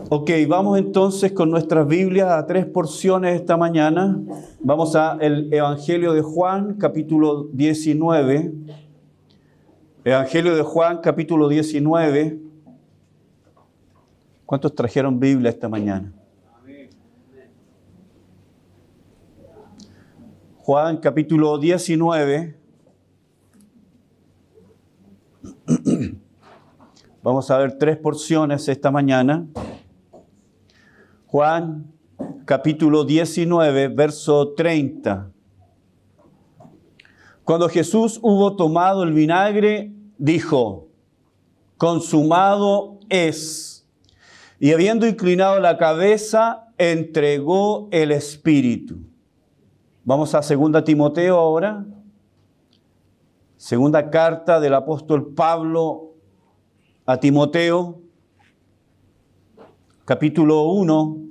Ok, vamos entonces con nuestras Biblias a 3 porciones esta mañana. Vamos al Evangelio de Juan, capítulo 19. Evangelio de Juan, capítulo 19. ¿Cuántos trajeron Biblia esta mañana? Juan, capítulo 19. Vamos a ver 3 porciones esta mañana. Juan, capítulo 19, verso 30. Cuando Jesús hubo tomado el vinagre, dijo: consumado es. Y habiendo inclinado la cabeza, entregó el Espíritu. Vamos a 2 Timoteo ahora. Segunda carta del apóstol Pablo a Timoteo, capítulo 1.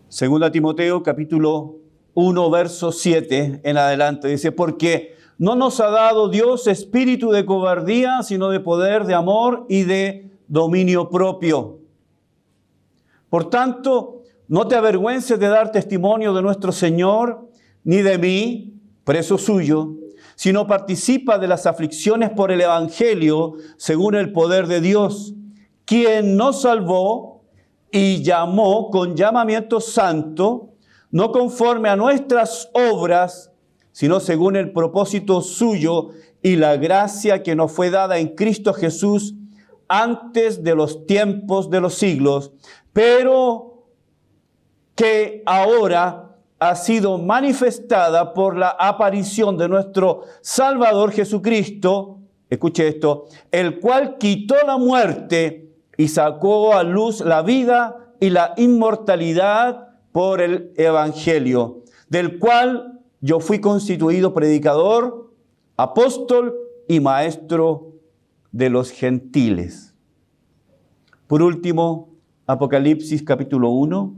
Segunda Timoteo, capítulo 1, verso 7 en adelante. Dice: porque no nos ha dado Dios espíritu de cobardía, sino de poder, de amor y de dominio propio. Por tanto, no te avergüences de dar testimonio de nuestro Señor, ni de mí, preso suyo, sino participa de las aflicciones por el Evangelio, según el poder de Dios, quien nos salvó y llamó con llamamiento santo, no conforme a nuestras obras, sino según el propósito suyo y la gracia que nos fue dada en Cristo Jesús antes de los tiempos de los siglos, pero que ahora ha sido manifestada por la aparición de nuestro Salvador Jesucristo, escuche esto, el cual quitó la muerte y sacó a luz la vida y la inmortalidad por el Evangelio, del cual yo fui constituido predicador, apóstol y maestro de los gentiles. Por último, Apocalipsis capítulo 1.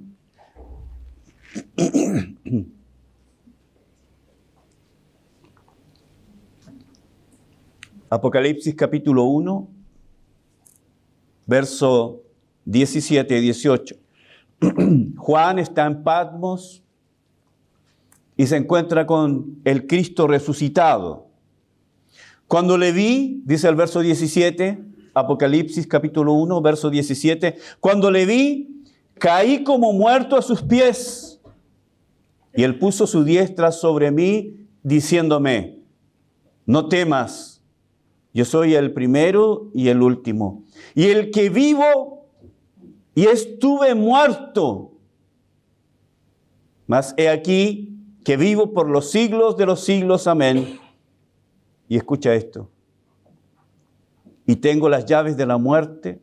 Apocalipsis capítulo 1, verso 17 y 18. Juan está en Patmos y se encuentra con el Cristo resucitado. Cuando le vi, dice el verso 17, Apocalipsis capítulo 1, verso 17, cuando le vi, caí como muerto a sus pies. Y él puso su diestra sobre mí, diciéndome: no temas, yo soy el primero y el último, y el que vivo y estuve muerto. Mas he aquí que vivo por los siglos de los siglos. Amén. Y escucha esto: y tengo las llaves de la muerte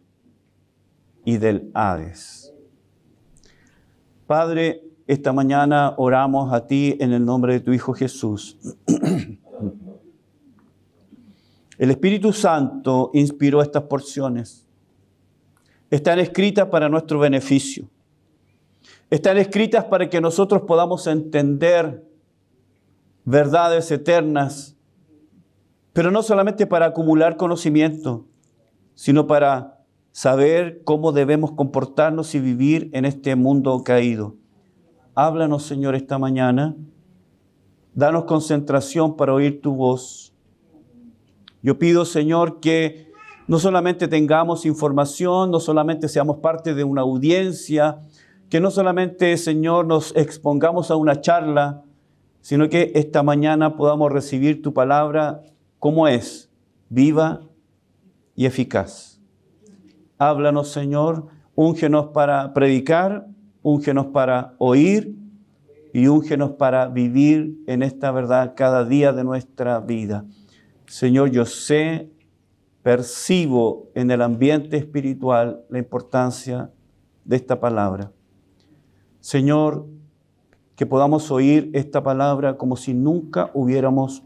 y del Hades. Padre, esta mañana oramos a ti en el nombre de tu Hijo Jesús. El Espíritu Santo inspiró estas porciones. Están escritas para nuestro beneficio. Están escritas para que nosotros podamos entender verdades eternas, pero no solamente para acumular conocimiento, sino para saber cómo debemos comportarnos y vivir en este mundo caído. Háblanos, Señor, esta mañana. Danos concentración para oír tu voz. Yo pido, Señor, que no solamente tengamos información, no solamente seamos parte de una audiencia, que no solamente, Señor, nos expongamos a una charla, sino que esta mañana podamos recibir tu palabra como es, viva y eficaz. Háblanos, Señor, úngenos para predicar, úngenos para oír y úngenos para vivir en esta verdad cada día de nuestra vida. Señor, yo sé, percibo en el ambiente espiritual la importancia de esta palabra. Señor, que podamos oír esta palabra como si nunca hubiéramos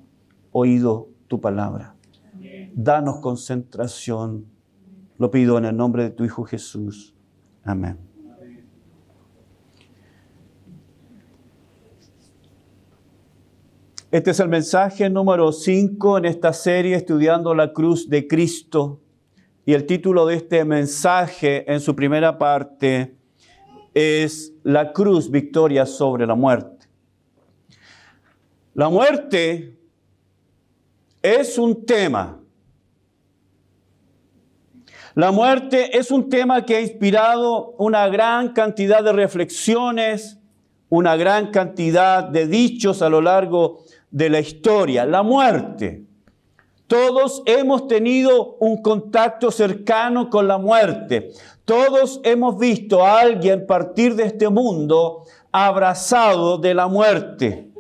oído tu palabra. Danos concentración. Lo pido en el nombre de tu Hijo Jesús. Amén. Este es el mensaje número 5 en esta serie estudiando la cruz de Cristo. y el título de este mensaje en su primera parte es La cruz, victoria sobre la muerte. La muerte es un tema. La muerte es un tema que ha inspirado una gran cantidad de reflexiones, una gran cantidad de dichos a lo largo de la historia. La muerte. Todos hemos tenido un contacto cercano con la muerte. Todos hemos visto a alguien partir de este mundo abrazado de la muerte.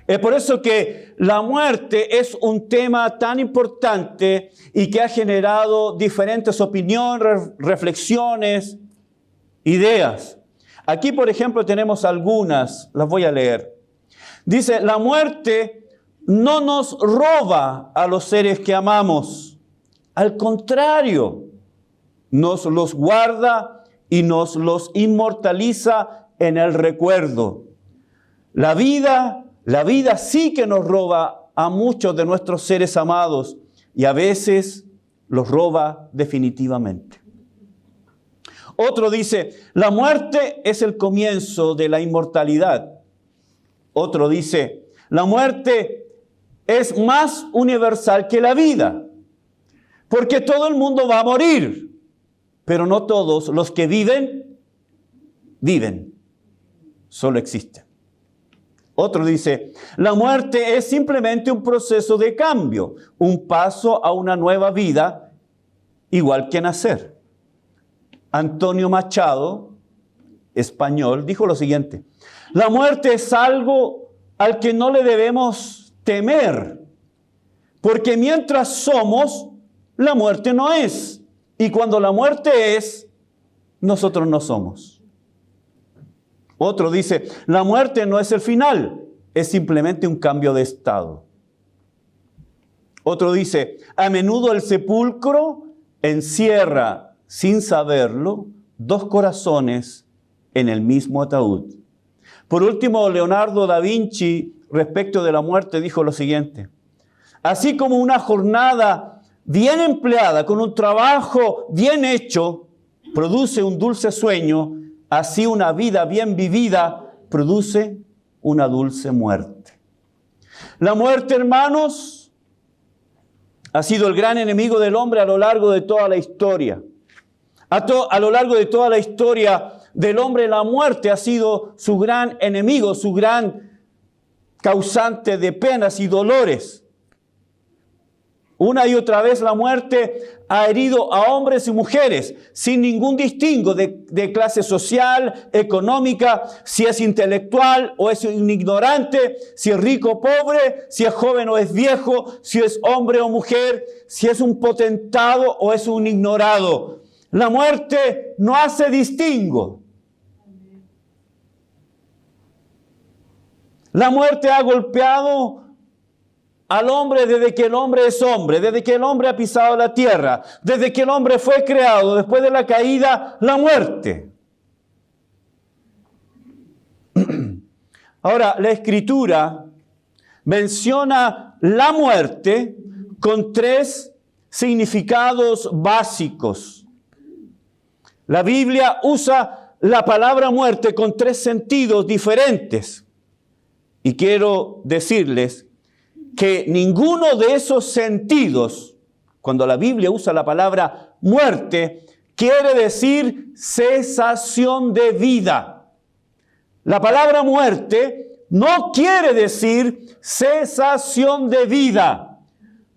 Es por eso que la muerte es un tema tan importante y que ha generado diferentes opiniones, reflexiones, ideas. Aquí, por ejemplo, tenemos algunas, las voy a leer. Dice, la muerte no nos roba a los seres que amamos. Al contrario, nos los guarda y nos los inmortaliza en el recuerdo. La vida sí que nos roba a muchos de nuestros seres amados y a veces los roba definitivamente. Otro dice, la muerte es el comienzo de la inmortalidad. Otro dice, la muerte es más universal que la vida, porque todo el mundo va a morir, pero no todos los que viven, solo existen. Otro dice, la muerte es simplemente un proceso de cambio, un paso a una nueva vida, igual que nacer. Antonio Machado, español, dijo lo siguiente, la muerte es algo al que no le debemos temer, porque mientras somos, la muerte no es, y cuando la muerte es, nosotros no somos. Otro dice, la muerte no es el final, es simplemente un cambio de estado. Otro dice, a menudo el sepulcro encierra, sin saberlo, dos corazones en el mismo ataúd. Por último, Leonardo da Vinci, respecto de la muerte, dijo lo siguiente, así como una jornada bien empleada, con un trabajo bien hecho, produce un dulce sueño, así una vida bien vivida produce una dulce muerte. La muerte, hermanos, ha sido el gran enemigo del hombre a lo largo de toda la historia. A lo largo de toda la historia del hombre, la muerte ha sido su gran enemigo, su gran causante de penas y dolores. Una y otra vez la muerte ha herido a hombres y mujeres sin ningún distingo de clase social, económica, si es intelectual o es un ignorante, si es rico o pobre, si es joven o es viejo, si es hombre o mujer, si es un potentado o es un ignorado. La muerte no hace distingo. La muerte ha golpeado al hombre desde que el hombre es hombre, desde que el hombre ha pisado la tierra, desde que el hombre fue creado, después de la caída, la muerte. Ahora, la Escritura menciona la muerte con tres significados básicos. La Biblia usa la palabra muerte con tres sentidos diferentes. Y quiero decirles que ninguno de esos sentidos, cuando la Biblia usa la palabra muerte, quiere decir cesación de vida. La palabra muerte no quiere decir cesación de vida.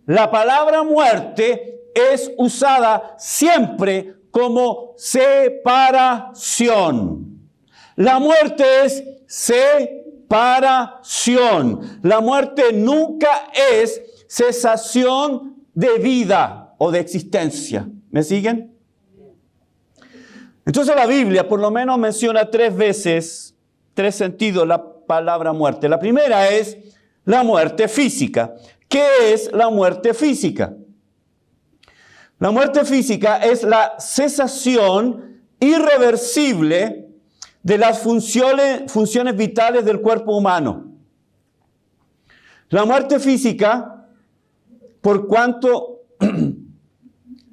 La palabra muerte es usada siempre como separación. La muerte es separación. La muerte nunca es cesación de vida o de existencia. ¿Me siguen? Entonces la Biblia por lo menos menciona tres veces, tres sentidos la palabra muerte. La primera es la muerte física. ¿Qué es la muerte física? La muerte física es la cesación irreversible de las funciones vitales del cuerpo humano. La muerte física, por cuanto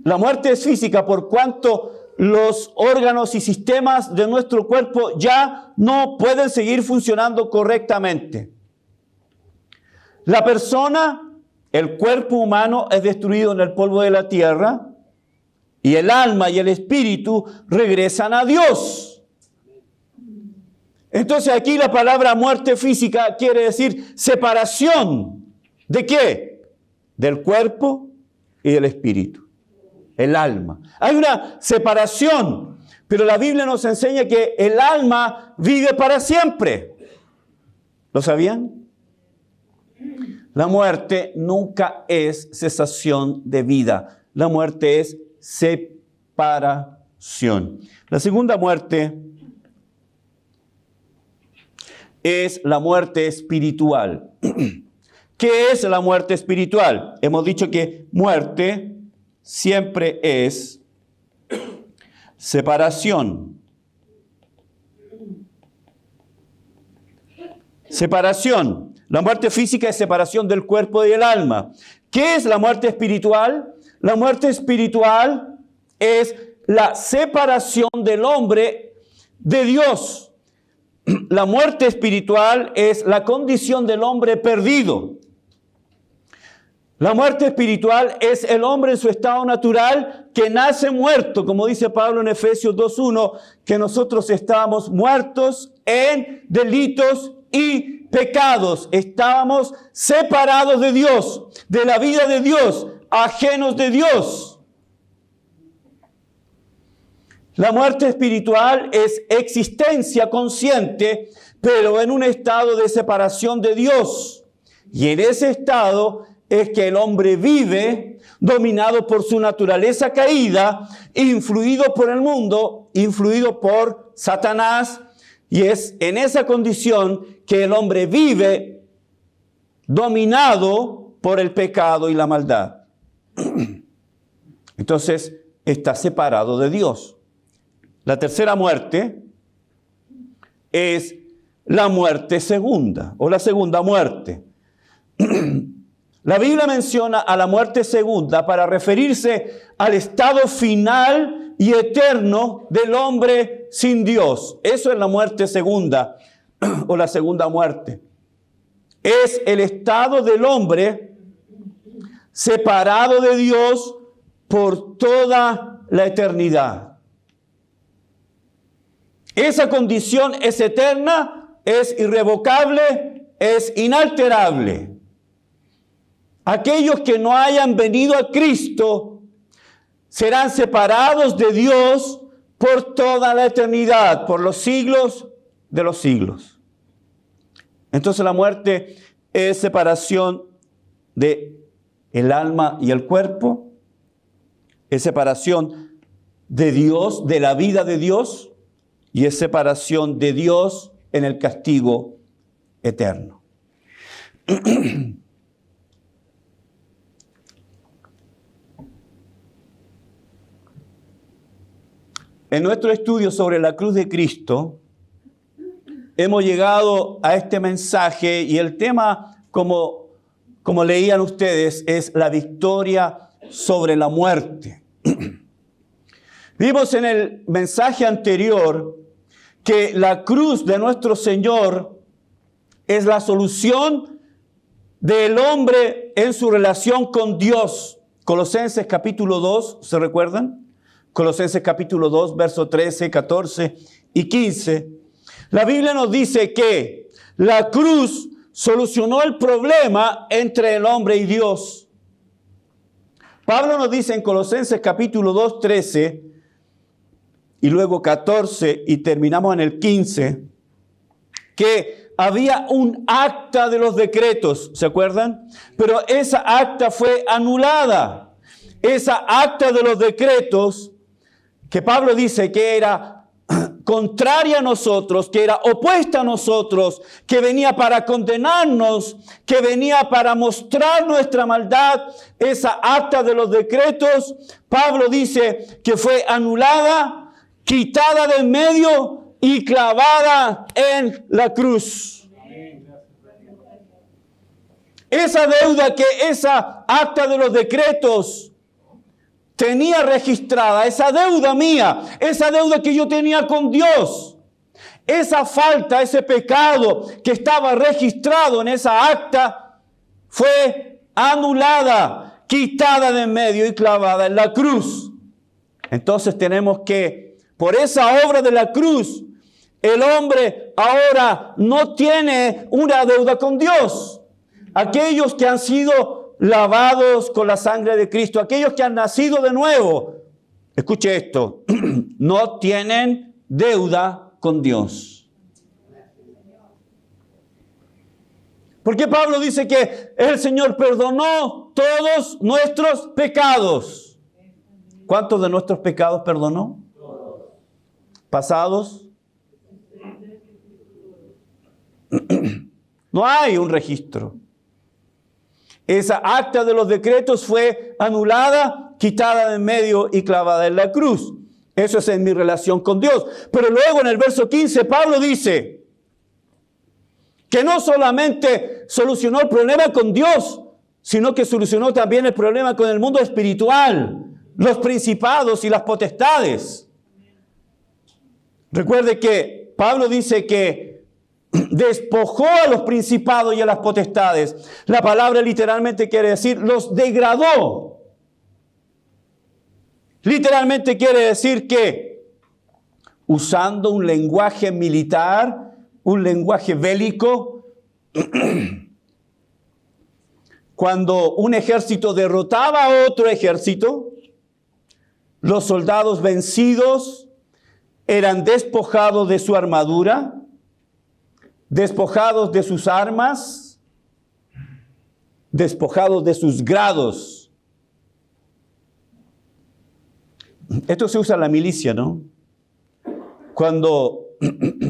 La muerte es física por cuanto los órganos y sistemas de nuestro cuerpo ya no pueden seguir funcionando correctamente. La persona, el cuerpo humano es destruido en el polvo de la tierra y el alma y el espíritu regresan a Dios. Entonces aquí la palabra muerte física quiere decir separación. ¿De qué? Del cuerpo y del espíritu. El alma. Hay una separación, pero la Biblia nos enseña que el alma vive para siempre. ¿Lo sabían? La muerte nunca es cesación de vida. La muerte es separación. La segunda muerte es la muerte espiritual. ¿Qué es la muerte espiritual? Hemos dicho que muerte siempre es separación. Separación. La muerte física es separación del cuerpo y del alma. ¿Qué es la muerte espiritual? La muerte espiritual es la separación del hombre de Dios. La muerte espiritual es la condición del hombre perdido. La muerte espiritual es el hombre en su estado natural que nace muerto, como dice Pablo en Efesios 2:1, que nosotros estábamos muertos en delitos y pecados. Estábamos separados de Dios, de la vida de Dios, ajenos de Dios. La muerte espiritual es existencia consciente, pero en un estado de separación de Dios. Y en ese estado es que el hombre vive dominado por su naturaleza caída, influido por el mundo, influido por Satanás, y es en esa condición que el hombre vive dominado por el pecado y la maldad. Entonces, está separado de Dios. La tercera muerte es la muerte segunda, o la segunda muerte. La Biblia menciona a la muerte segunda para referirse al estado final y eterno del hombre sin Dios. Eso es la muerte segunda o la segunda muerte. Es el estado del hombre separado de Dios por toda la eternidad. Esa condición es eterna, es irrevocable, es inalterable. Aquellos que no hayan venido a Cristo serán separados de Dios por toda la eternidad, por los siglos de los siglos. Entonces la muerte es separación de el alma y el cuerpo, es separación de Dios, de la vida de Dios, y es separación de Dios en el castigo eterno. En nuestro estudio sobre la cruz de Cristo, hemos llegado a este mensaje y el tema, como leían ustedes, es la victoria sobre la muerte. Vimos en el mensaje anterior que la cruz de nuestro Señor es la solución del hombre en su relación con Dios. Colosenses capítulo 2, ¿se recuerdan? Colosenses capítulo 2, versos 13, 14 y 15. La Biblia nos dice que la cruz solucionó el problema entre el hombre y Dios. Pablo nos dice en Colosenses capítulo 2, 13 y luego 14 y terminamos en el 15, que había un acta de los decretos, ¿se acuerdan? Pero esa acta fue anulada. Esa acta de los decretos que Pablo dice que era contraria a nosotros, que era opuesta a nosotros, que venía para condenarnos, que venía para mostrar nuestra maldad, esa acta de los decretos, Pablo dice que fue anulada, quitada del medio y clavada en la cruz. Esa deuda esa acta de los decretos tenía registrada esa deuda mía, esa deuda que yo tenía con Dios. Esa falta, ese pecado que estaba registrado en esa acta fue anulada, quitada de en medio y clavada en la cruz. Entonces tenemos que, por esa obra de la cruz, el hombre ahora no tiene una deuda con Dios. Aquellos que han sido lavados con la sangre de Cristo, aquellos que han nacido de nuevo, escuche esto, no tienen deuda con Dios. Porque Pablo dice que el Señor perdonó todos nuestros pecados. ¿Cuántos de nuestros pecados perdonó? ¿Pasados? No hay un registro. Esa acta de los decretos fue anulada, quitada de en medio y clavada en la cruz. Eso es en mi relación con Dios. Pero luego en el verso 15 Pablo dice que no solamente solucionó el problema con Dios, sino que solucionó también el problema con el mundo espiritual, los principados y las potestades. Recuerde que Pablo dice que despojó a los principados y a las potestades. La palabra literalmente quiere decir los degradó. Literalmente quiere decir que usando un lenguaje militar, un lenguaje bélico, cuando un ejército derrotaba a otro ejército, los soldados vencidos eran despojados de su armadura, despojados de sus armas, despojados de sus grados. Esto se usa en la milicia, ¿no? Cuando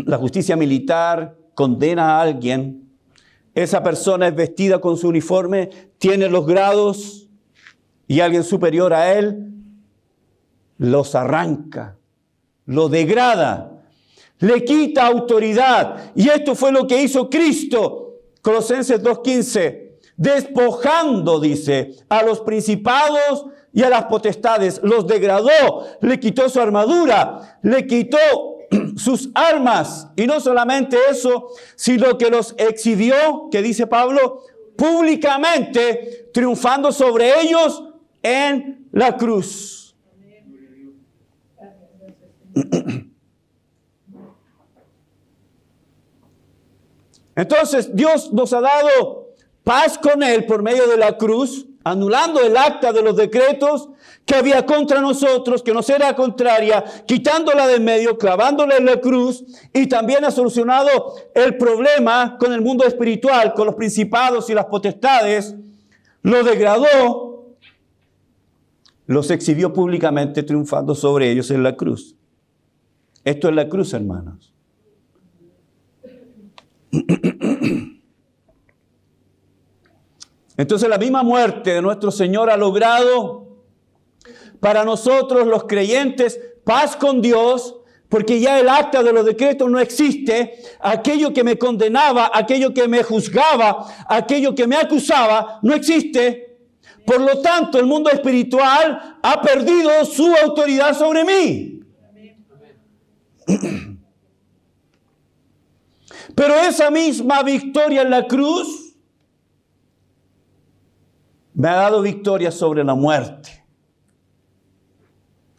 la justicia militar condena a alguien, esa persona es vestida con su uniforme, tiene los grados y alguien superior a él los arranca, lo degrada, le quita autoridad. Y esto fue lo que hizo Cristo. Colosenses 2:15, despojando, dice, a los principados y a las potestades, los degradó, le quitó su armadura, le quitó sus armas, y no solamente eso, sino que los exhibió, que dice Pablo, públicamente, triunfando sobre ellos en la cruz. Entonces Dios nos ha dado paz con Él por medio de la cruz, anulando el acta de los decretos que había contra nosotros, que nos era contraria, quitándola de en medio, clavándola en la cruz, y también ha solucionado el problema con el mundo espiritual, con los principados y las potestades, los degradó, los exhibió públicamente, triunfando sobre ellos en la cruz. Esto es la cruz, hermanos. Entonces la misma muerte de nuestro Señor ha logrado para nosotros los creyentes paz con Dios, porque ya el acta de los decretos no existe. Aquello que me condenaba, aquello que me juzgaba, aquello que me acusaba, no existe. Por lo tanto, el mundo espiritual ha perdido su autoridad sobre mí. Pero esa misma victoria en la cruz me ha dado victoria sobre la muerte.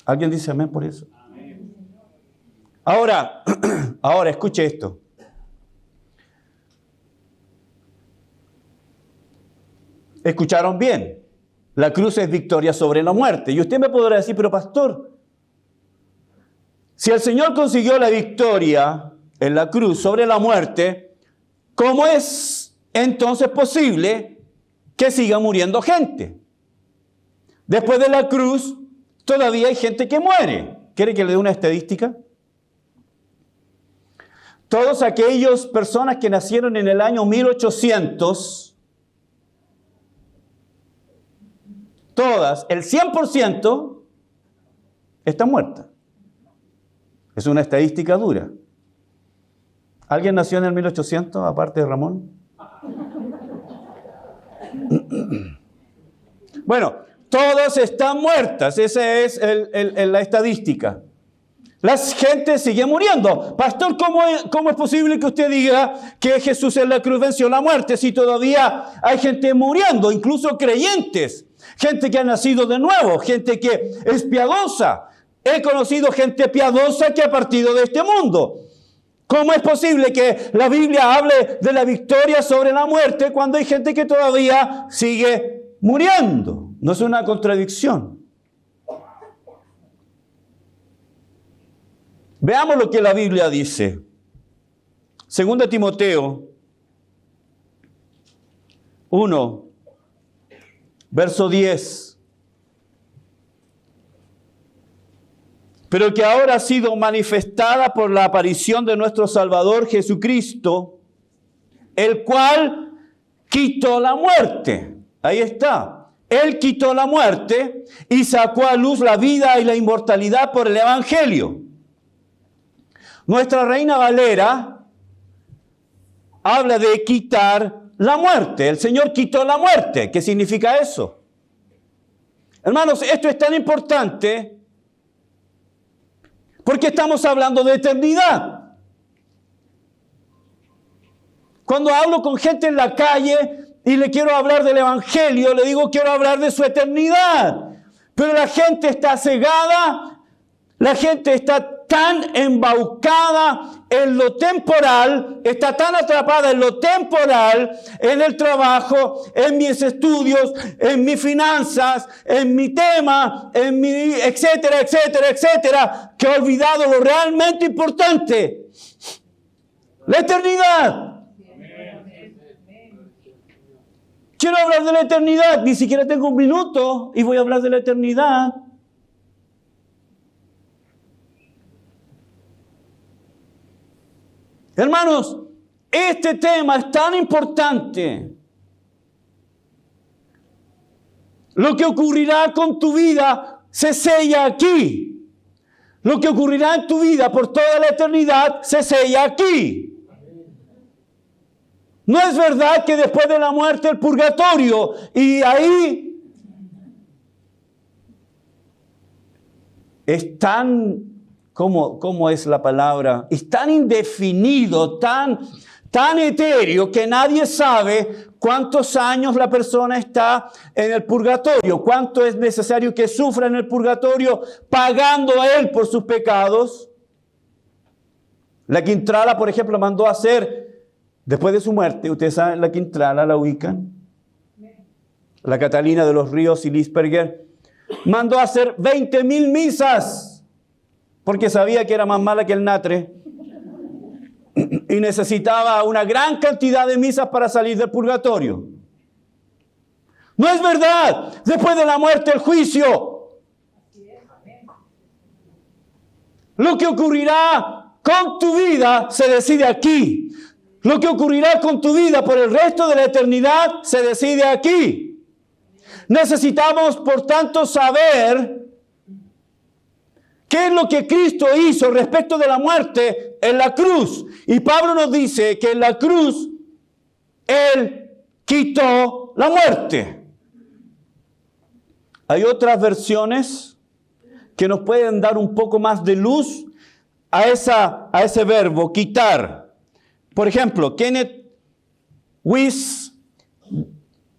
¿Alguien dice amén por eso? Amén. Ahora, escuche esto. ¿Escucharon bien? La cruz es victoria sobre la muerte. Y usted me podrá decir, pero pastor, si el Señor consiguió la victoria en la cruz sobre la muerte, ¿cómo es entonces posible que siga muriendo gente? Después de la cruz, todavía hay gente que muere. ¿Quiere que le dé una estadística? Todas aquellas personas que nacieron en el año 1800, todas, el 100% están muertas. Es una estadística dura. ¿Alguien nació en el 1800, aparte de Ramón? Bueno, todas están muertas. Esa es la estadística. La gente sigue muriendo. Pastor, ¿cómo es posible que usted diga que Jesús en la cruz venció la muerte si todavía hay gente muriendo, incluso creyentes? Gente que ha nacido de nuevo, gente que es piadosa. He conocido gente piadosa que ha partido de este mundo. ¿Cómo es posible que la Biblia hable de la victoria sobre la muerte cuando hay gente que todavía sigue muriendo? No es una contradicción. Veamos lo que la Biblia dice. 2 Timoteo 1, verso 10. Pero que ahora ha sido manifestada por la aparición de nuestro Salvador Jesucristo, el cual quitó la muerte. Ahí está. Él quitó la muerte y sacó a luz la vida y la inmortalidad por el Evangelio. Nuestra Reina Valera habla de quitar la muerte. El Señor quitó la muerte. ¿Qué significa eso? Hermanos, esto es tan importante porque estamos hablando de eternidad. Cuando hablo con gente en la calle y le quiero hablar del Evangelio, le digo quiero hablar de su eternidad. Pero la gente está cegada, la gente está tan embaucada en lo temporal, está tan atrapada en lo temporal, en el trabajo, en mis estudios, en mis finanzas, en mi tema, en mi etcétera, etcétera, etcétera, que ha olvidado lo realmente importante, la eternidad. Quiero hablar de la eternidad, ni siquiera tengo un minuto y voy a hablar de la eternidad. Hermanos, este tema es tan importante. Lo que ocurrirá con tu vida se sella aquí. Lo que ocurrirá en tu vida por toda la eternidad se sella aquí. No es verdad que después de la muerte el purgatorio y ahí es tan... ¿Cómo es la palabra? Es tan indefinido, tan etéreo, que nadie sabe cuántos años la persona está en el purgatorio, cuánto es necesario que sufra en el purgatorio, pagando a él por sus pecados. La Quintrala, por ejemplo, mandó a hacer, después de su muerte, ustedes saben, la Quintrala, ¿la ubican? La Catalina de los Ríos y Lisperger, mandó a hacer 20,000 misas. Porque sabía que era más mala que el natre y necesitaba una gran cantidad de misas para salir del purgatorio. No es verdad. Después de la muerte, el juicio. Lo que ocurrirá con tu vida se decide aquí. Lo que ocurrirá con tu vida por el resto de la eternidad se decide aquí. Necesitamos, por tanto, saber ¿qué es lo que Cristo hizo respecto de la muerte en la cruz? Y Pablo nos dice que en la cruz Él quitó la muerte. Hay otras versiones que nos pueden dar un poco más de luz a ese verbo, quitar. Por ejemplo, Kenneth Wuest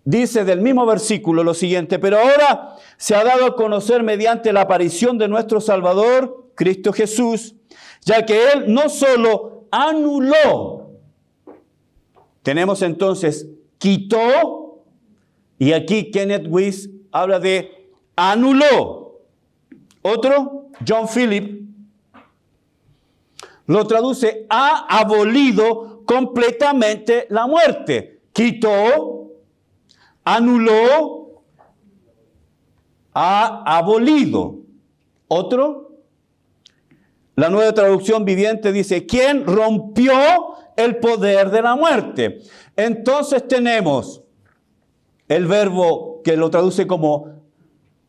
dice del mismo versículo lo siguiente: pero ahora se ha dado a conocer mediante la aparición de nuestro Salvador, Cristo Jesús, ya que Él no solo anuló, tenemos entonces quitó, y aquí Kenneth Wuest habla de anuló. Otro, John Philip, lo traduce, ha abolido completamente la muerte. Quitó, anuló, ha abolido. Otro, la Nueva Traducción Viviente dice, ¿quién rompió el poder de la muerte? Entonces tenemos el verbo que lo traduce como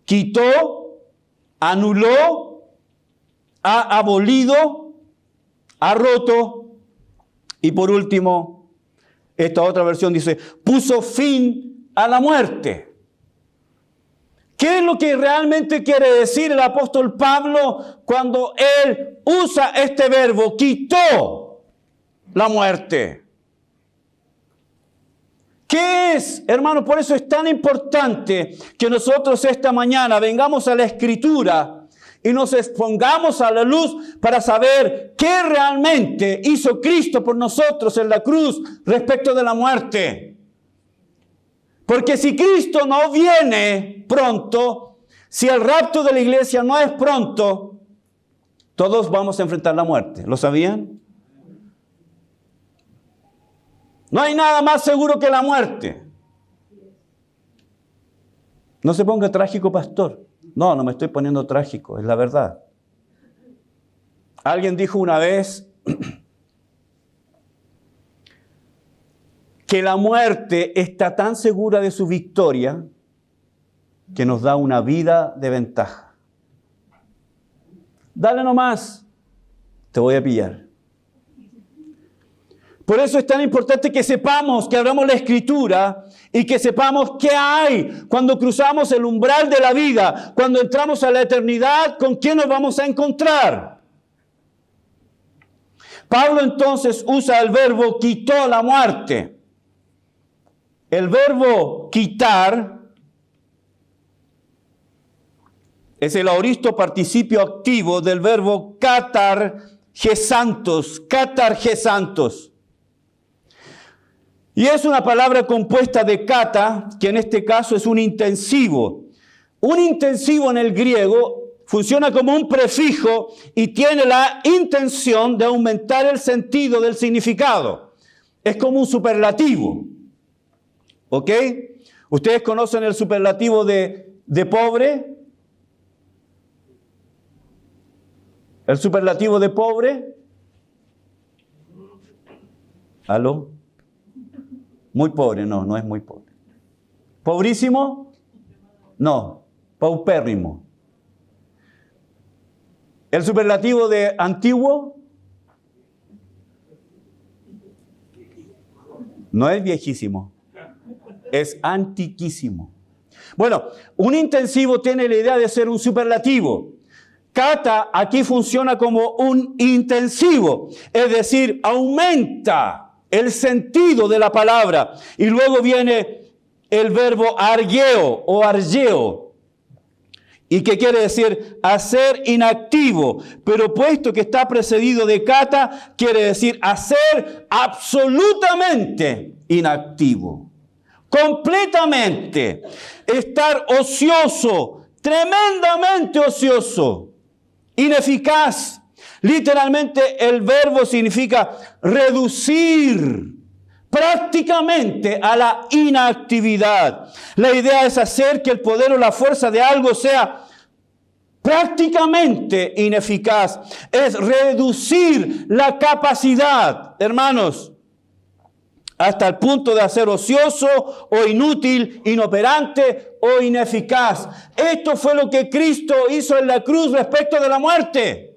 quitó, anuló, ha abolido, ha roto, y por último, esta otra versión dice, puso fin a la muerte. ¿Qué es lo que realmente quiere decir el apóstol Pablo cuando él usa este verbo, quitó la muerte? ¿Qué es, hermano? Por eso es tan importante que nosotros esta mañana vengamos a la Escritura y nos expongamos a la luz para saber qué realmente hizo Cristo por nosotros en la cruz respecto de la muerte. Porque si Cristo no viene pronto, si el rapto de la iglesia no es pronto, todos vamos a enfrentar la muerte. ¿Lo sabían? No hay nada más seguro que la muerte. No se ponga trágico, pastor. No, no me estoy poniendo trágico, es la verdad. Alguien dijo una vez que la muerte está tan segura de su victoria que nos da una vida de ventaja. Dale nomás, te voy a pillar. Por eso es tan importante que sepamos, que abramos la Escritura y que sepamos qué hay cuando cruzamos el umbral de la vida, cuando entramos a la eternidad, con quién nos vamos a encontrar. Pablo entonces usa el verbo quitó la muerte. El verbo quitar es el aoristo participio activo del verbo katargesantos, katargesantos. Y es una palabra compuesta de kata, que en este caso es un intensivo. Un intensivo en el griego funciona como un prefijo y tiene la intención de aumentar el sentido del significado. Es como un superlativo. ¿Ok? ¿Ustedes conocen el superlativo de pobre? ¿El superlativo de pobre? ¿Aló? Muy pobre, no es muy pobre. ¿Pobrísimo? No, paupérrimo. ¿El superlativo de antiguo? No es viejísimo, es antiquísimo. Bueno, un intensivo tiene la idea de ser un superlativo. Kata aquí funciona como un intensivo, es decir, aumenta el sentido de la palabra. Y luego viene el verbo argeo o argeo. ¿Y qué quiere decir? Hacer inactivo. Pero puesto que está precedido de kata, quiere decir hacer absolutamente inactivo. Completamente. Estar ocioso, tremendamente ocioso, ineficaz. Literalmente el verbo significa reducir prácticamente a la inactividad. La idea es hacer que el poder o la fuerza de algo sea prácticamente ineficaz. Es reducir la capacidad, hermanos, hasta el punto de hacer ocioso o inútil, inoperante o ineficaz. Esto fue lo que Cristo hizo en la cruz respecto de la muerte.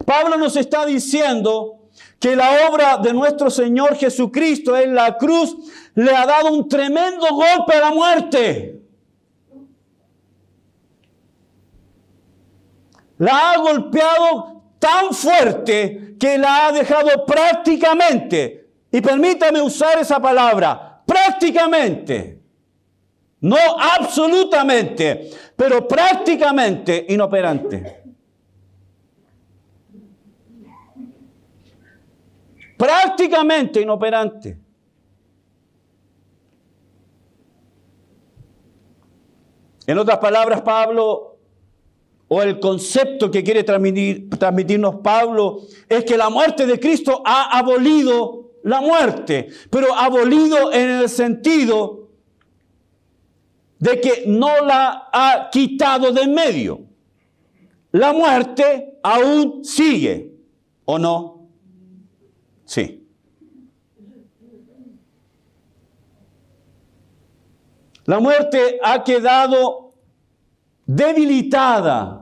Pablo nos está diciendo que la obra de nuestro Señor Jesucristo en la cruz le ha dado un tremendo golpe a la muerte. La ha golpeado tan fuerte que la ha dejado prácticamente, y permítame usar esa palabra, prácticamente, no absolutamente, pero prácticamente inoperante. Prácticamente inoperante. En otras palabras, Pablo, o el concepto que quiere transmitirnos Pablo, es que la muerte de Cristo ha abolido la muerte, pero abolido en el sentido de que no la ha quitado de en medio. La muerte aún sigue, ¿o no? Sí. La muerte ha quedado debilitada.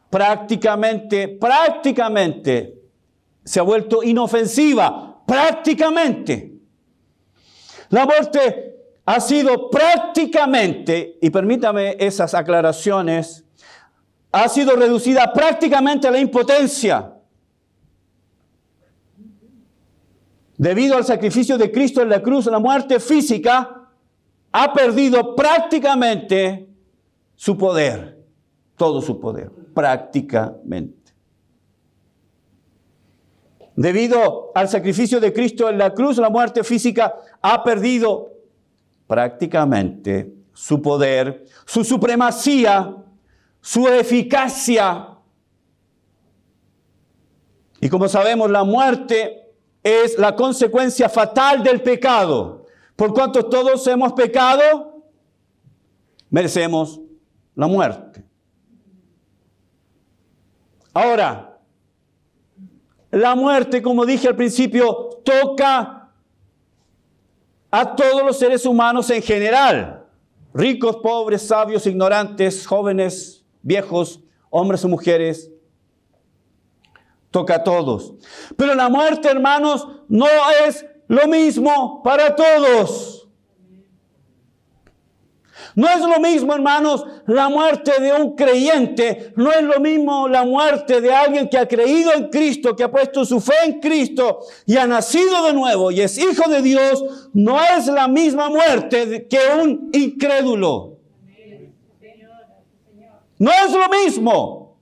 Prácticamente se ha vuelto inofensiva, prácticamente. La muerte ha sido prácticamente, y permítame esas aclaraciones, ha sido reducida prácticamente a la impotencia. Debido al sacrificio de Cristo en la cruz, la muerte física ha perdido prácticamente su poder, todo su poder, prácticamente. Debido al sacrificio de Cristo en la cruz, la muerte física ha perdido prácticamente su poder, su supremacía, su eficacia. Y como sabemos, la muerte es la consecuencia fatal del pecado. Por cuanto todos hemos pecado, merecemos la muerte. Ahora, la muerte, como dije al principio, toca a todos los seres humanos en general. Ricos, pobres, sabios, ignorantes, jóvenes, viejos, hombres o mujeres. Toca a todos. Pero la muerte, hermanos, no es lo mismo para todos. No es lo mismo, hermanos, la muerte de un creyente. No es lo mismo la muerte de alguien que ha creído en Cristo, que ha puesto su fe en Cristo y ha nacido de nuevo y es hijo de Dios. No es la misma muerte que un incrédulo. No es lo mismo.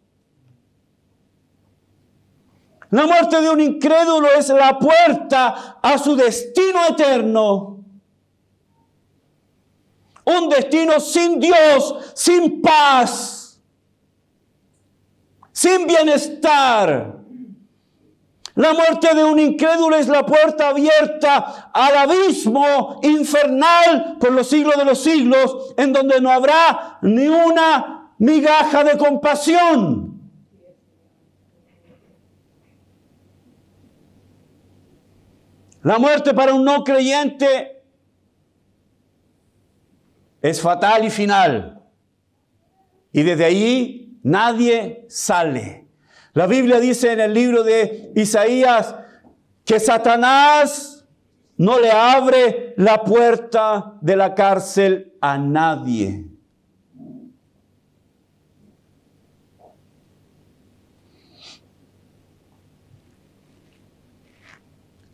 La muerte de un incrédulo es la puerta a su destino eterno. Un destino sin Dios, sin paz, sin bienestar. La muerte de un incrédulo es la puerta abierta al abismo infernal por los siglos de los siglos, en donde no habrá ni una migaja de compasión. La muerte para un no creyente es fatal y final. Y desde ahí nadie sale. La Biblia dice en el libro de Isaías que Satanás no le abre la puerta de la cárcel a nadie.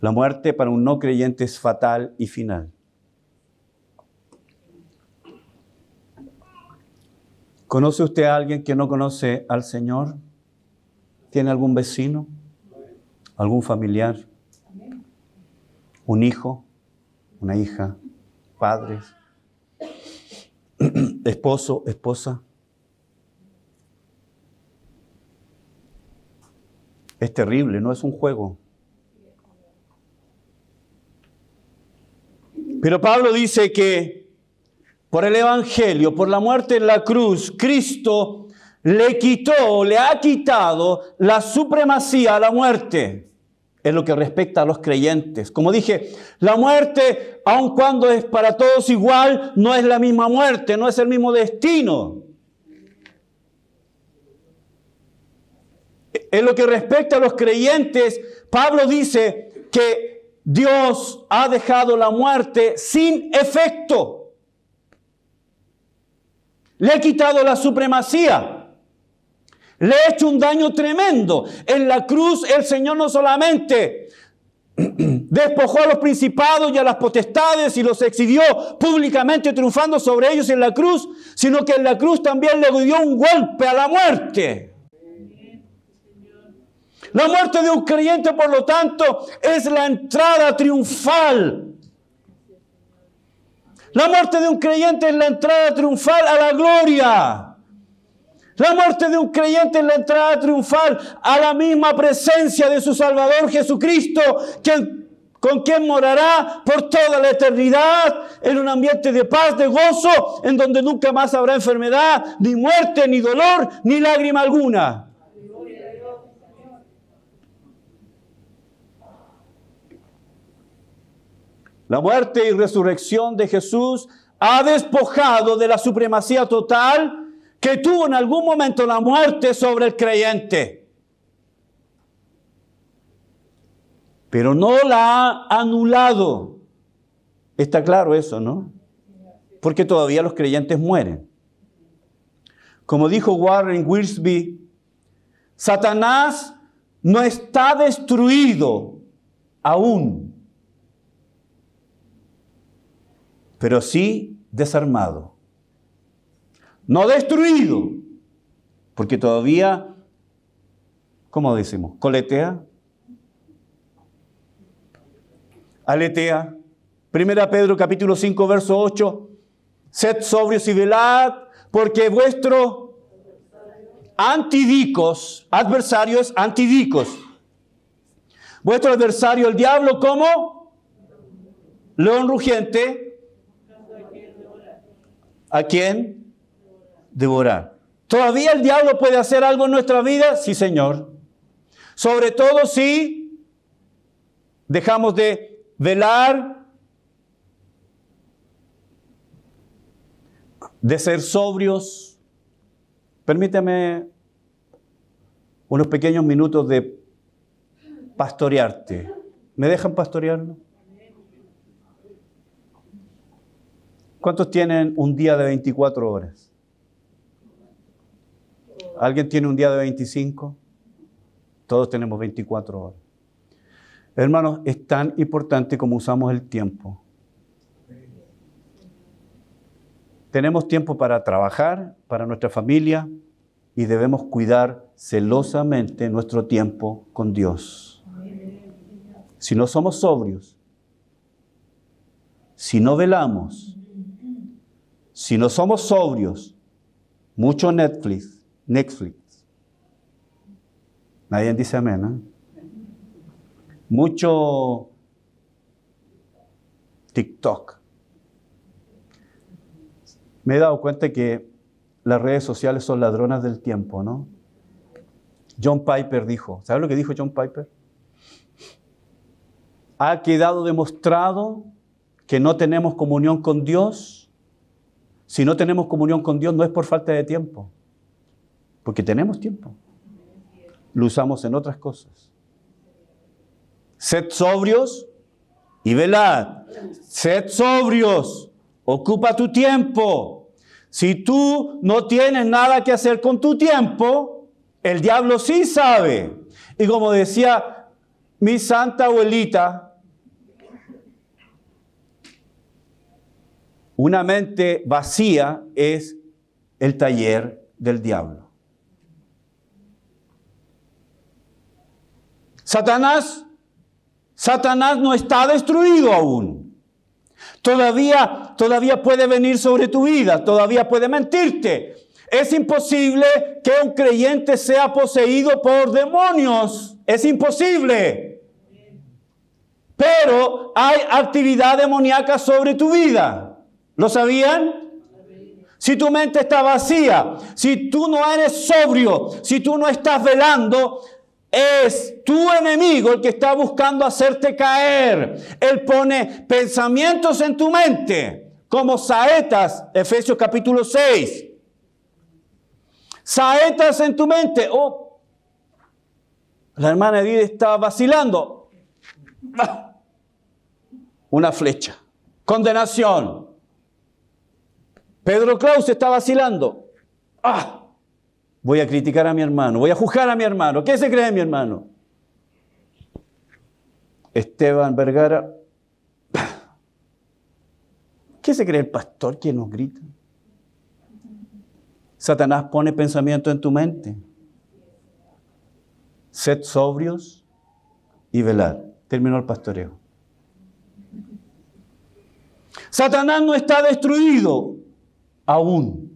La muerte para un no creyente es fatal y final. ¿Conoce usted a alguien que no conoce al Señor? ¿Tiene algún vecino? ¿Algún familiar? ¿Un hijo? ¿Una hija? ¿Padres? ¿Esposo? ¿Esposa? Es terrible, no es un juego. Pero Pablo dice que por el Evangelio, por la muerte en la cruz, Cristo le ha quitado la supremacía a la muerte en lo que respecta a los creyentes. Como dije, la muerte, aun cuando es para todos igual, no es la misma muerte, no es el mismo destino. En lo que respecta a los creyentes, Pablo dice que Dios ha dejado la muerte sin efecto. Le ha quitado la supremacía. Le ha hecho un daño tremendo. En la cruz el Señor no solamente despojó a los principados y a las potestades y los exhibió públicamente triunfando sobre ellos en la cruz, sino que en la cruz también le dio un golpe a la muerte. La muerte de un creyente, por lo tanto, es la entrada triunfal. La muerte de un creyente es la entrada triunfal a la gloria. La muerte de un creyente es la entrada triunfal a la misma presencia de su Salvador Jesucristo, con quien morará por toda la eternidad en un ambiente de paz, de gozo, en donde nunca más habrá enfermedad, ni muerte, ni dolor, ni lágrima alguna. La muerte y resurrección de Jesús ha despojado de la supremacía total que tuvo en algún momento la muerte sobre el creyente. pero no la ha anulado. Está claro eso, ¿no? Porque todavía los creyentes mueren. Como dijo Warren Wiersbe, Satanás no está destruido aún, pero sí desarmado. No destruido, porque todavía, ¿cómo decimos? Coletea, aletea. 1 Pedro capítulo 5, verso 8. Sed sobrios y velad, porque vuestro adversario es antidicos. Vuestro adversario, el diablo, ¿cómo? León rugiente. ¿A quién? Devorar. ¿Todavía el diablo puede hacer algo en nuestra vida? Sí, Señor. Sobre todo si dejamos de velar, de ser sobrios. Permítame unos pequeños minutos de pastorearte. ¿Me dejan pastorearlo? ¿Cuántos tienen un día de 24 horas? ¿Alguien tiene un día de 25? Todos tenemos 24 horas. Hermanos, es tan importante como usamos el tiempo. Tenemos tiempo para trabajar, para nuestra familia, y debemos cuidar celosamente nuestro tiempo con Dios. Si no somos sobrios, si no velamos, si no somos sobrios, mucho Netflix. Nadie dice amén, ¿eh? Mucho TikTok. Me he dado cuenta que las redes sociales son ladronas del tiempo, ¿no? John Piper dijo, ¿sabes lo que dijo John Piper? Ha quedado demostrado que no tenemos comunión con Dios. Si no tenemos comunión con Dios no es por falta de tiempo, porque tenemos tiempo. Lo usamos en otras cosas. Sed sobrios y velad. Sed sobrios. Ocupa tu tiempo. Si tú no tienes nada que hacer con tu tiempo, el diablo sí sabe. Y como decía mi santa abuelita, una mente vacía es el taller del diablo. Satanás no está destruido aún. Todavía puede venir sobre tu vida, todavía puede mentirte. Es imposible que un creyente sea poseído por demonios. Es imposible. Pero hay actividad demoníaca sobre tu vida. ¿Lo sabían? Si tu mente está vacía, si tú no eres sobrio, si tú no estás velando, es tu enemigo el que está buscando hacerte caer. Él pone pensamientos en tu mente, como saetas, Efesios capítulo 6. Saetas en tu mente. Oh, la hermana Edith está vacilando. Una flecha. Condenación. Pedro Klaus está vacilando. Voy a criticar a mi hermano, voy a juzgar a mi hermano. ¿Qué se cree mi hermano? Esteban Vergara. ¿Qué se cree el pastor que nos grita? Satanás pone pensamiento en tu mente. Sed sobrios y velad. Terminó el pastoreo. Satanás no está destruido aún,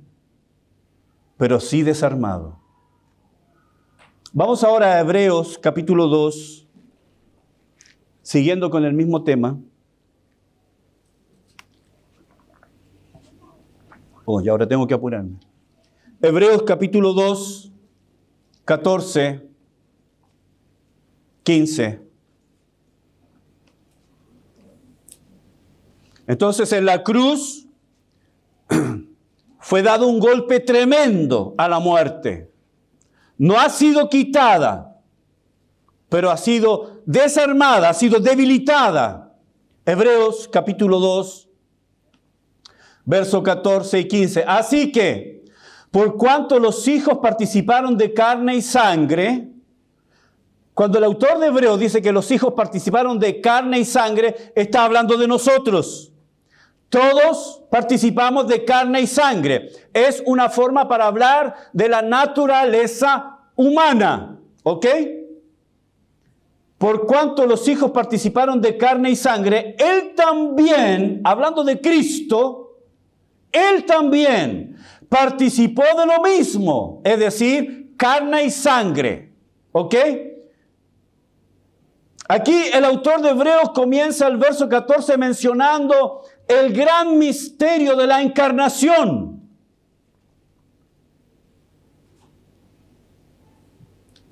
pero sí desarmado. Vamos ahora a Hebreos capítulo 2, siguiendo con el mismo tema. Y ahora tengo que apurarme. Hebreos capítulo 2, 14, 15. Entonces en la cruz fue dado un golpe tremendo a la muerte. No ha sido quitada, pero ha sido desarmada, ha sido debilitada. Hebreos capítulo 2, versos 14 y 15. Así que, por cuanto los hijos participaron de carne y sangre, cuando el autor de Hebreos dice que los hijos participaron de carne y sangre, está hablando de nosotros. Todos participamos de carne y sangre. Es una forma para hablar de la naturaleza humana. ¿Ok? Por cuanto los hijos participaron de carne y sangre, Él también, hablando de Cristo, Él también participó de lo mismo. Es decir, carne y sangre. ¿Ok? Aquí el autor de Hebreos comienza el verso 14 mencionando el gran misterio de la encarnación.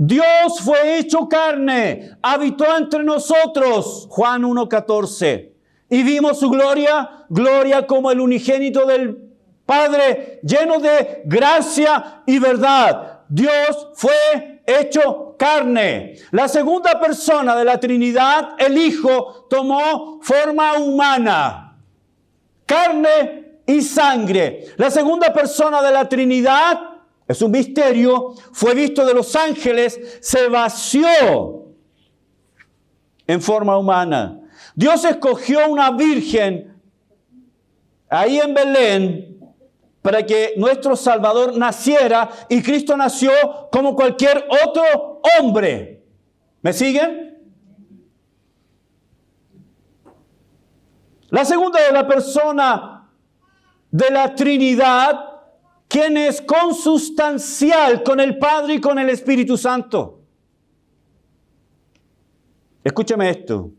Dios fue hecho carne, habitó entre nosotros, Juan 1:14, y vimos su gloria, gloria como el unigénito del Padre, lleno de gracia y verdad. Dios fue hecho carne. La segunda persona de la Trinidad, el Hijo, tomó forma humana, carne y sangre. La segunda persona de la Trinidad, es un misterio, fue visto de los ángeles, se vació en forma humana. Dios escogió una virgen ahí en Belén para que nuestro Salvador naciera, y Cristo nació como cualquier otro hombre. ¿Me siguen? La segunda de la persona de la Trinidad, quien es consustancial con el Padre y con el Espíritu Santo. Escúcheme esto.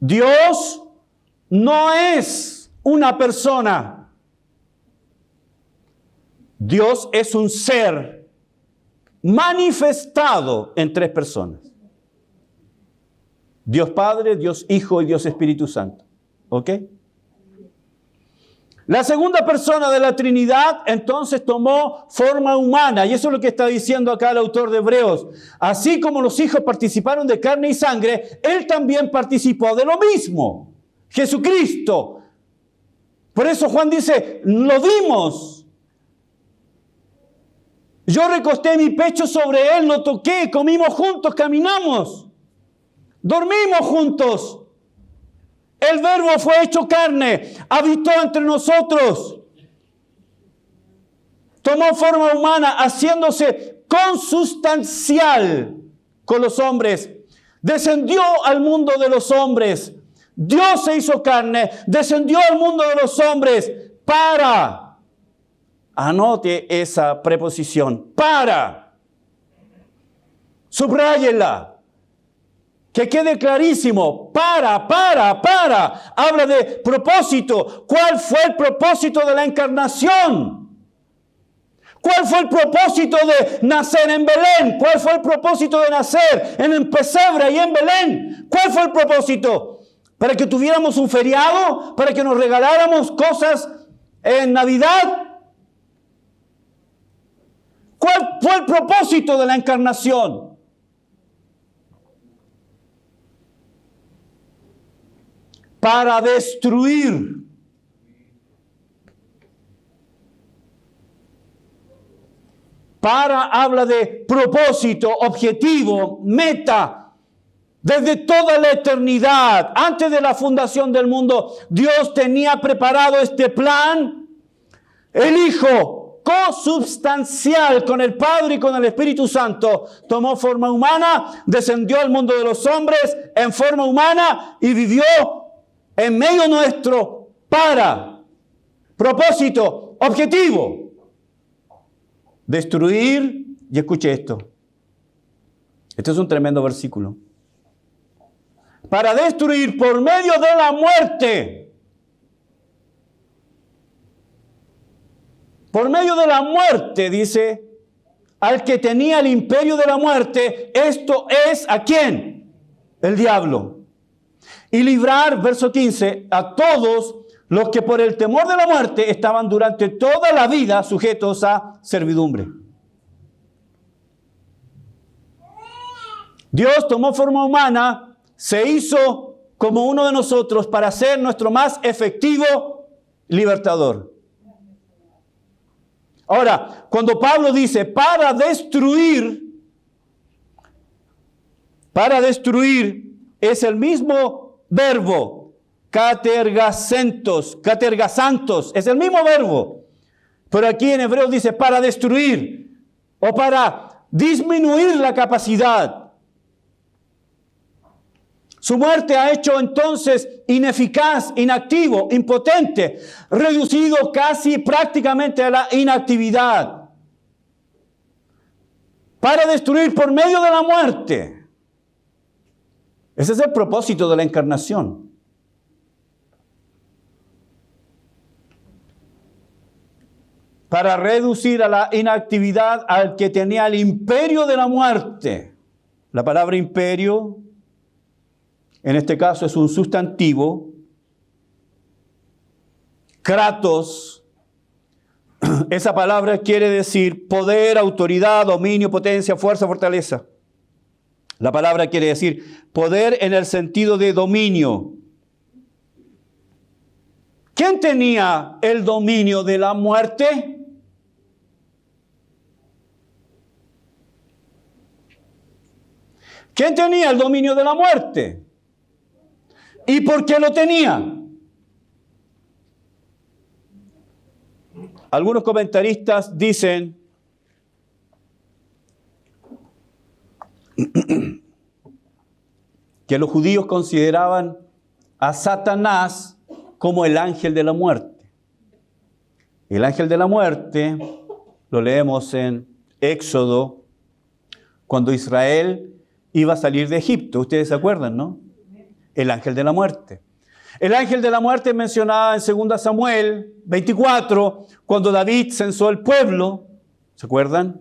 Dios no es una persona. Dios es un ser manifestado en tres personas. Dios Padre, Dios Hijo y Dios Espíritu Santo. ¿Ok? La segunda persona de la Trinidad entonces tomó forma humana, y eso es lo que está diciendo acá el autor de Hebreos. Así como los hijos participaron de carne y sangre, Él también participó de lo mismo. Jesucristo. Por eso Juan dice, lo vimos. Yo recosté mi pecho sobre Él, lo toqué, comimos juntos, caminamos, dormimos juntos. El Verbo fue hecho carne, habitó entre nosotros, tomó forma humana, haciéndose consustancial con los hombres, descendió al mundo de los hombres. Dios se hizo carne, descendió al mundo de los hombres para, anote esa preposición, para, subráyela. Que quede clarísimo, para, habla de propósito. ¿Cuál fue el propósito de la encarnación? ¿Cuál fue el propósito de nacer en Belén? ¿Cuál fue el propósito de nacer en el pesebre y en Belén? ¿Cuál fue el propósito? ¿Para que tuviéramos un feriado? ¿Para que nos regaláramos cosas en Navidad? ¿Cuál fue el propósito de la encarnación? Para destruir. Para habla de propósito, objetivo, meta. Desde toda la eternidad, antes de la fundación del mundo, Dios tenía preparado este plan. El Hijo, consubstancial con el Padre y con el Espíritu Santo, tomó forma humana, descendió al mundo de los hombres en forma humana y vivió en medio nuestro para propósito, objetivo, destruir, y escuche esto. Este es un tremendo versículo. Para destruir por medio de la muerte. Por medio de la muerte, dice, al que tenía el imperio de la muerte, esto es, ¿a quién? El diablo. Y librar, verso 15, a todos los que por el temor de la muerte estaban durante toda la vida sujetos a servidumbre. Dios tomó forma humana, se hizo como uno de nosotros para ser nuestro más efectivo libertador. Ahora, cuando Pablo dice para destruir, es el mismo verbo, catergasantos, es el mismo verbo. Pero aquí en hebreo dice para destruir o para disminuir la capacidad. Su muerte ha hecho entonces ineficaz, inactivo, impotente, reducido casi prácticamente a la inactividad. Para destruir por medio de la muerte. Ese es el propósito de la encarnación. Para reducir a la inactividad al que tenía el imperio de la muerte. La palabra imperio, en este caso, es un sustantivo. Kratos, esa palabra quiere decir poder, autoridad, dominio, potencia, fuerza, fortaleza. La palabra quiere decir poder en el sentido de dominio. ¿Quién tenía el dominio de la muerte? ¿Quién tenía el dominio de la muerte? ¿Y por qué lo tenía? Algunos comentaristas dicen que los judíos consideraban a Satanás como el ángel de la muerte. El ángel de la muerte lo leemos en Éxodo, cuando Israel iba a salir de Egipto. Ustedes se acuerdan, ¿no? El ángel de la muerte. El ángel de la muerte es mencionado en 2 Samuel 24, cuando David censó el pueblo. ¿Se acuerdan?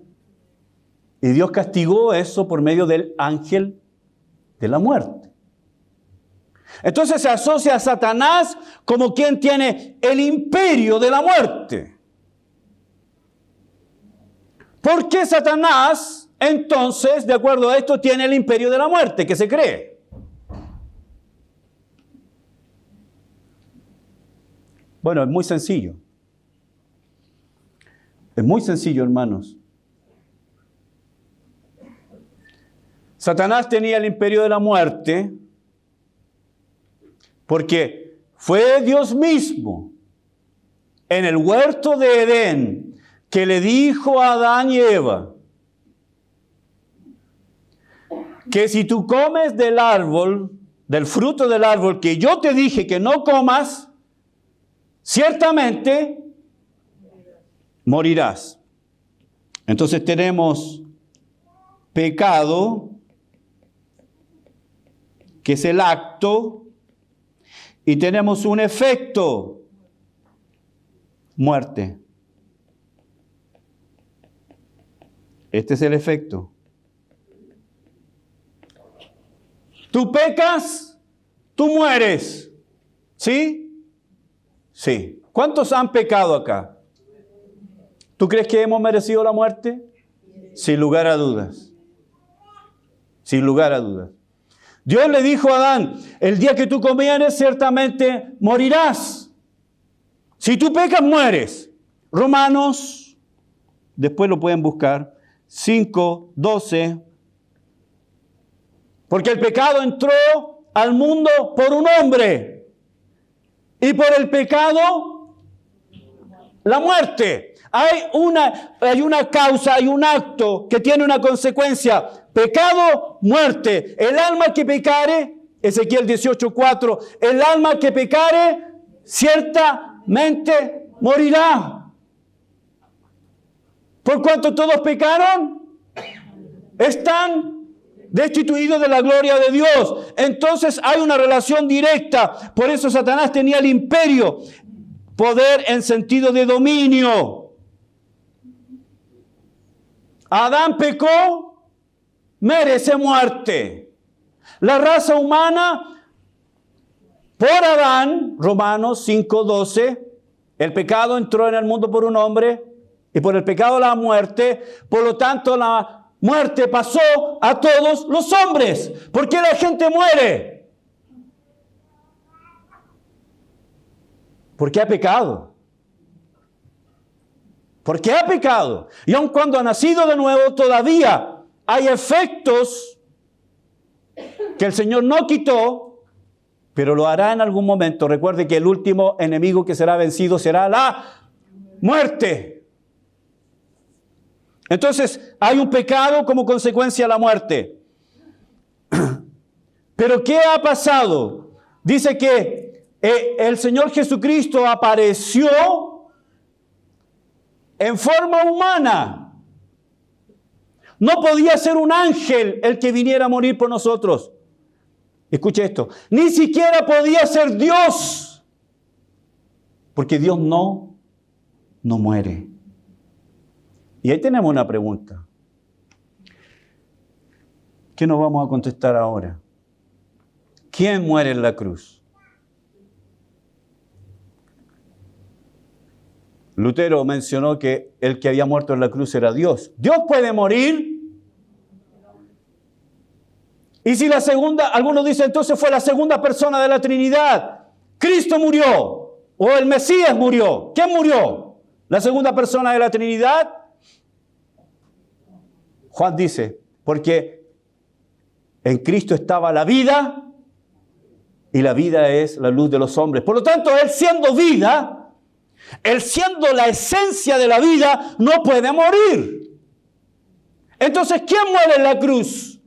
Y Dios castigó eso por medio del ángel de la muerte. Entonces se asocia a Satanás como quien tiene el imperio de la muerte. ¿Por qué Satanás, entonces, de acuerdo a esto, tiene el imperio de la muerte que se cree? Bueno, es muy sencillo. Es muy sencillo, hermanos. Satanás tenía el imperio de la muerte porque fue Dios mismo en el huerto de Edén que le dijo a Adán y Eva que si tú comes del árbol, del fruto del árbol que yo te dije que no comas, ciertamente morirás. Entonces tenemos pecado, que es el acto, y tenemos un efecto, muerte. Este es el efecto. Tú pecas, tú mueres. ¿Sí? Sí. ¿Cuántos han pecado acá? ¿Tú crees que hemos merecido la muerte? Sin lugar a dudas. Sin lugar a dudas. Dios le dijo a Adán, el día que tú comieres, ciertamente morirás. Si tú pecas, mueres. Romanos, después lo pueden buscar, 5:12. Porque el pecado entró al mundo por un hombre. Y por el pecado, la muerte. Hay una causa, hay un acto que tiene una consecuencia. Pecado, muerte. El alma que pecare, Ezequiel 18:4, el alma que pecare, ciertamente morirá. Por cuanto todos pecaron, están destituidos de la gloria de Dios. Entonces hay una relación directa. Por eso Satanás tenía el imperio, poder en sentido de dominio. Adán pecó, merece muerte. La raza humana, por Adán, Romanos 5:12, el pecado entró en el mundo por un hombre y por el pecado la muerte. Por lo tanto, la muerte pasó a todos los hombres. ¿Por qué la gente muere? Porque ha pecado. Porque ha pecado. Y aun cuando ha nacido de nuevo, todavía hay efectos que el Señor no quitó, pero lo hará en algún momento. Recuerde que el último enemigo que será vencido será la muerte. Entonces, hay un pecado como consecuencia de la muerte. Pero ¿qué ha pasado? Dice que el Señor Jesucristo apareció en forma humana. No podía ser un ángel el que viniera a morir por nosotros. Escuche esto. Ni siquiera podía ser Dios. Porque Dios no muere. Y ahí tenemos una pregunta. ¿Qué nos vamos a contestar ahora? ¿Quién muere en la cruz? Lutero mencionó que el que había muerto en la cruz era Dios. ¿Dios puede morir? Y si la segunda, algunos dicen entonces fue la segunda persona de la Trinidad. Cristo murió o el Mesías murió. ¿Quién murió? ¿La segunda persona de la Trinidad? Juan dice, porque en Cristo estaba la vida y la vida es la luz de los hombres. Por lo tanto, Él siendo vida, Él siendo la esencia de la vida, no puede morir. Entonces, ¿quién muere en la cruz?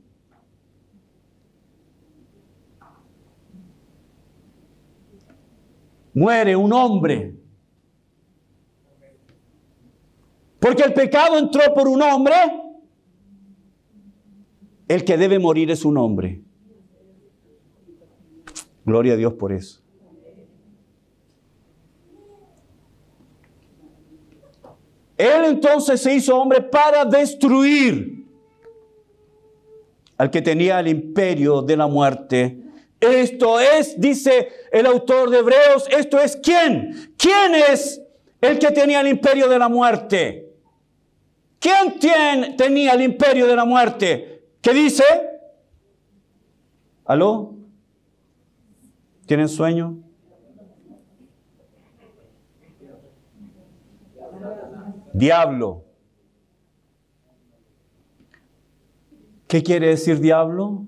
Muere un hombre. Porque el pecado entró por un hombre. El que debe morir es un hombre. Gloria a Dios por eso. Él entonces se hizo hombre para destruir al que tenía el imperio de la muerte. Esto es, dice el autor de Hebreos, esto es ¿quién? ¿Quién es el que tenía el imperio de la muerte? ¿Quién tenía el imperio de la muerte? ¿Qué dice? ¿Aló? ¿Tienen sueño? Diablo. ¿Qué quiere decir diablo?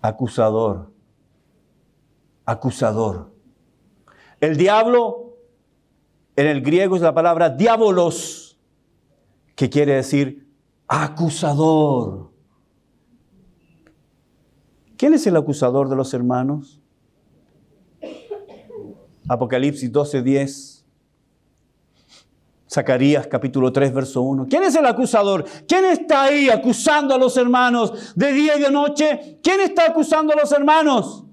Acusador. Acusador. El diablo en el griego es la palabra diabolos, que quiere decir acusador. ¿Quién es el acusador de los hermanos? Apocalipsis 12:10. Zacarías capítulo 3, verso 1. ¿Quién es el acusador? ¿Quién está ahí acusando a los hermanos de día y de noche? ¿Quién está acusando a los hermanos?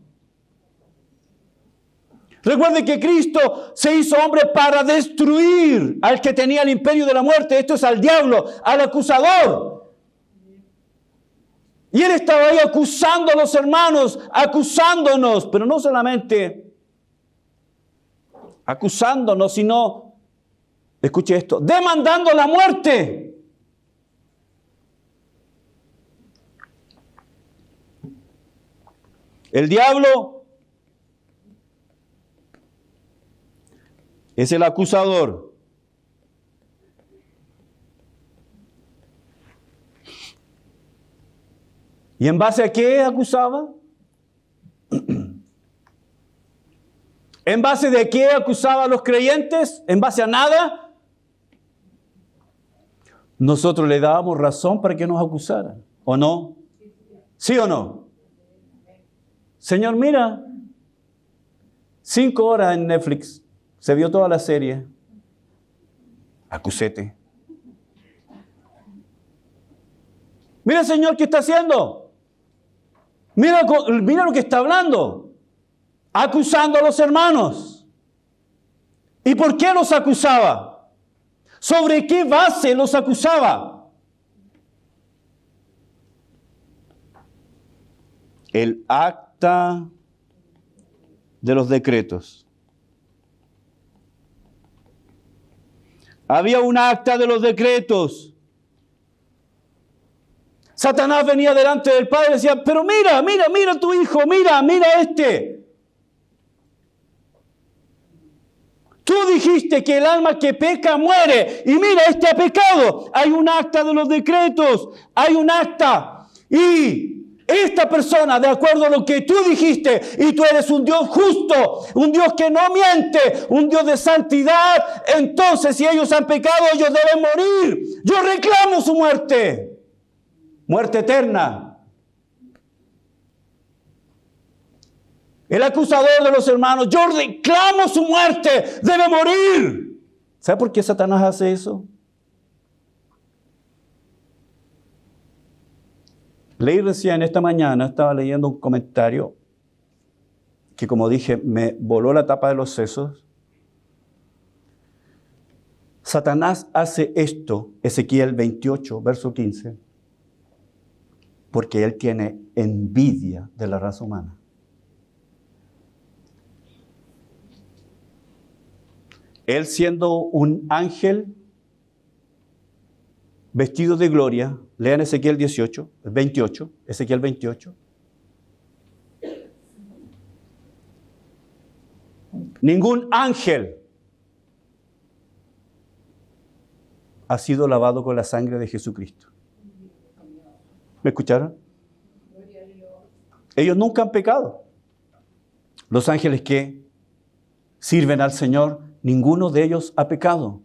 Recuerde que Cristo se hizo hombre para destruir al que tenía el imperio de la muerte. Esto es al diablo, al acusador. Y él estaba ahí acusando a los hermanos, acusándonos, pero no solamente acusándonos, sino, escuche esto, demandando la muerte. El diablo es el acusador. ¿Y en base a qué acusaba? ¿En base de qué acusaba a los creyentes? ¿En base a nada? Nosotros le dábamos razón para que nos acusaran, ¿o no? ¿Sí o no? Señor, mira, 5 horas en Netflix, se vio toda la serie. Acusete. Mira, Señor, ¿qué está haciendo? Mira lo que está hablando. Acusando a los hermanos. ¿Y por qué los acusaba? ¿Sobre qué base los acusaba? El acta de los decretos. Había un acta de los decretos. Satanás venía delante del Padre y decía, pero mira tu hijo, mira este. Tú dijiste que el alma que peca muere. Y mira, este ha pecado. Hay un acta de los decretos. Hay un acta. Y esta persona, de acuerdo a lo que tú dijiste, y tú eres un Dios justo, un Dios que no miente, un Dios de santidad, entonces si ellos han pecado, ellos deben morir. Yo reclamo su muerte. Muerte eterna. El acusador de los hermanos, yo reclamo su muerte, debe morir. ¿Sabe por qué Satanás hace eso? Leí recién esta mañana, estaba leyendo un comentario que, como dije, me voló la tapa de los sesos. Satanás hace esto, Ezequiel 28, verso 15, porque él tiene envidia de la raza humana. Él, siendo un ángel vestido de gloria, lean Ezequiel 28, Ezequiel 28. Ningún ángel ha sido lavado con la sangre de Jesucristo. ¿Me escucharon? Ellos nunca han pecado. Los ángeles que sirven al Señor, ninguno de ellos ha pecado.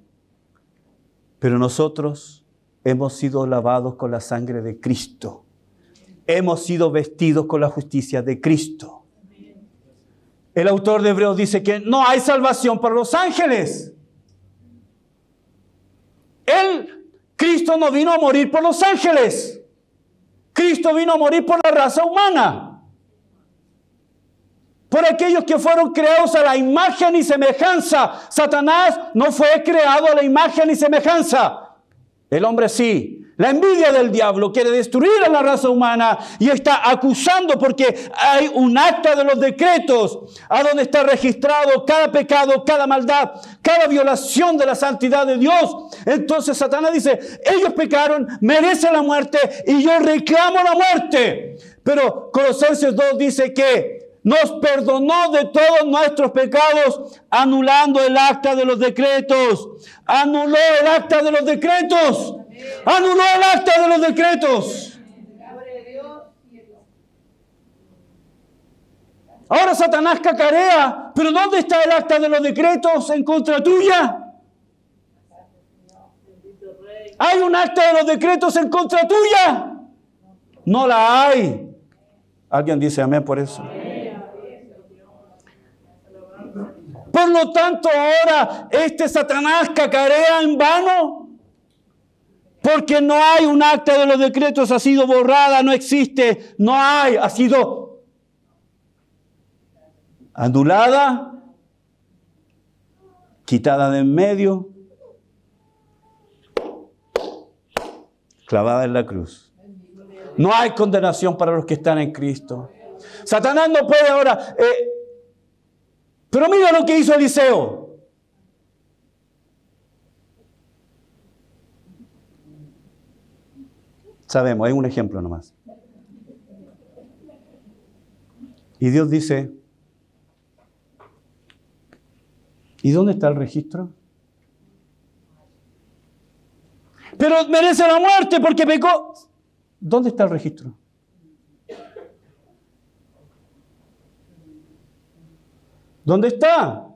Pero nosotros hemos sido lavados con la sangre de Cristo. Hemos sido vestidos con la justicia de Cristo. El autor de Hebreos dice que no hay salvación para los ángeles. Cristo no vino a morir por los ángeles. Cristo vino a morir por la raza humana. Por aquellos que fueron creados a la imagen y semejanza. Satanás no fue creado a la imagen y semejanza. El hombre sí. La envidia del diablo quiere destruir a la raza humana y está acusando porque hay un acta de los decretos a donde está registrado cada pecado, cada maldad, cada violación de la santidad de Dios. Entonces Satanás dice, ellos pecaron, merecen la muerte y yo reclamo la muerte. Pero Colosenses 2 dice que nos perdonó de todos nuestros pecados anulando el acta de los decretos. Anuló el acta de los decretos. Anuló el acta de los decretos. Ahora Satanás cacarea, pero ¿dónde está el acta de los decretos en contra tuya? ¿Hay un acta de los decretos en contra tuya? No la hay. ¿Alguien dice amén por eso? Por lo tanto, ahora este Satanás cacarea en vano. Porque no hay un acta de los decretos, ha sido borrada, no existe, no hay, ha sido anulada, quitada de en medio, clavada en la cruz. No hay condenación para los que están en Cristo. Satanás no puede ahora... pero mira lo que hizo Eliseo. Sabemos, hay un ejemplo nomás. Y Dios dice, ¿y dónde está el registro? Pero merece la muerte porque pecó. ¿Dónde está el registro? ¿Dónde está?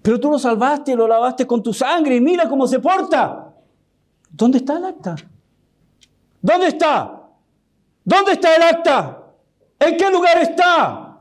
Pero tú lo salvaste, lo lavaste con tu sangre y mira cómo se porta. ¿Dónde está el acta? ¿Dónde está? ¿Dónde está el acta? ¿En qué lugar está?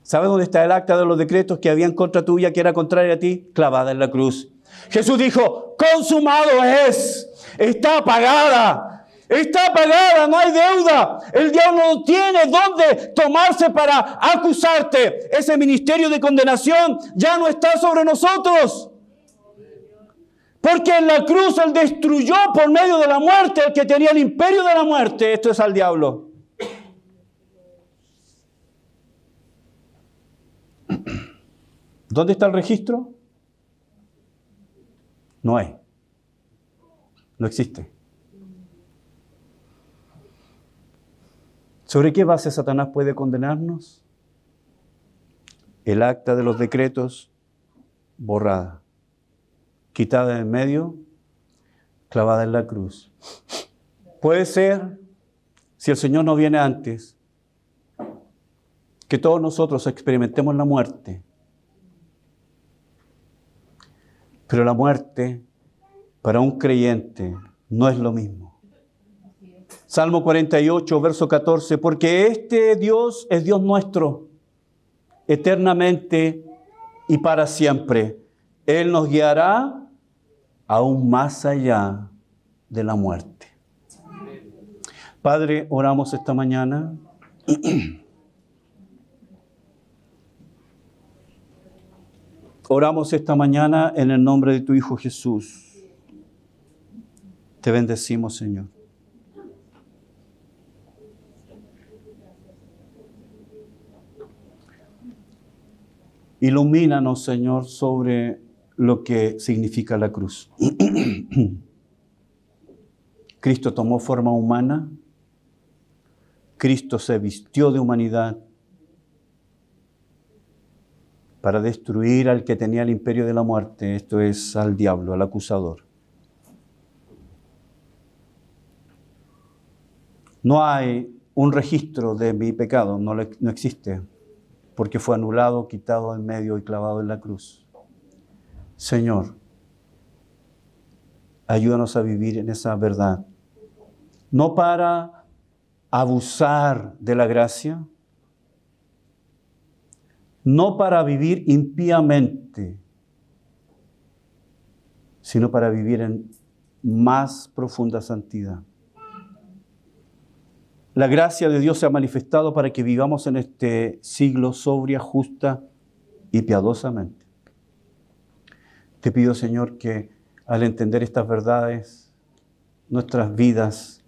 ¿Sabes dónde está el acta de los decretos que habían contra tuya, que era contraria a ti? Clavada en la cruz. Jesús dijo, consumado es, está pagada. Está pagada, no hay deuda. El diablo no tiene dónde tomarse para acusarte. Ese ministerio de condenación ya no está sobre nosotros. Porque en la cruz Él destruyó por medio de la muerte el que tenía el imperio de la muerte. Esto es al diablo. ¿Dónde está el registro? No hay. No existe. ¿Sobre qué base Satanás puede condenarnos? El acta de los decretos borrada, quitada en medio, clavada en la cruz. Puede ser, si el Señor no viene antes, que todos nosotros experimentemos la muerte. Pero la muerte para un creyente no es lo mismo. Salmo 48, verso 14, porque este Dios es Dios nuestro, eternamente y para siempre. Él nos guiará aún más allá de la muerte. Padre, oramos esta mañana. Oramos esta mañana en el nombre de tu Hijo Jesús. Te bendecimos, Señor. Ilumínanos, Señor, sobre lo que significa la cruz. Cristo tomó forma humana. Cristo se vistió de humanidad para destruir al que tenía el imperio de la muerte, esto es, al diablo, al acusador. No hay un registro de mi pecado, no existe, porque fue anulado, quitado en medio y clavado en la cruz. Señor, ayúdanos a vivir en esa verdad, no para abusar de la gracia, no para vivir impíamente, sino para vivir en más profunda santidad. La gracia de Dios se ha manifestado para que vivamos en este siglo sobria, justa y piadosamente. Te pido, Señor, que al entender estas verdades, nuestras vidas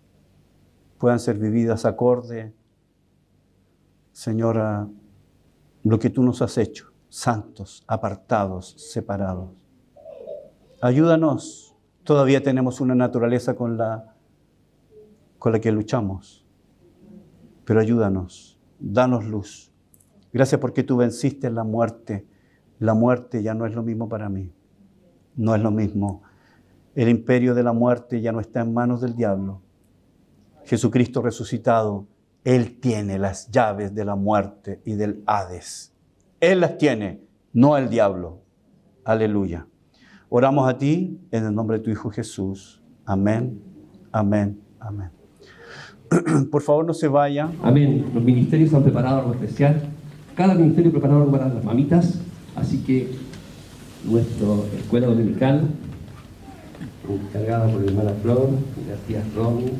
puedan ser vividas acorde, Señor, a lo que tú nos has hecho, santos, apartados, separados. Ayúdanos. Todavía tenemos una naturaleza con la que luchamos. Pero ayúdanos, danos luz. Gracias porque tú venciste la muerte. La muerte ya no es lo mismo para mí. No es lo mismo. El imperio de la muerte ya no está en manos del diablo. Jesucristo resucitado, Él tiene las llaves de la muerte y del Hades. Él las tiene, no el diablo. Aleluya. Oramos a ti en el nombre de tu Hijo Jesús. Amén, amén, amén. Por favor, no se vaya. Amén. Los ministerios han preparado algo especial. Cada ministerio preparado algo para las mamitas. Así que nuestra escuela dominical, encargada por la hermana Flor y las tías Romy,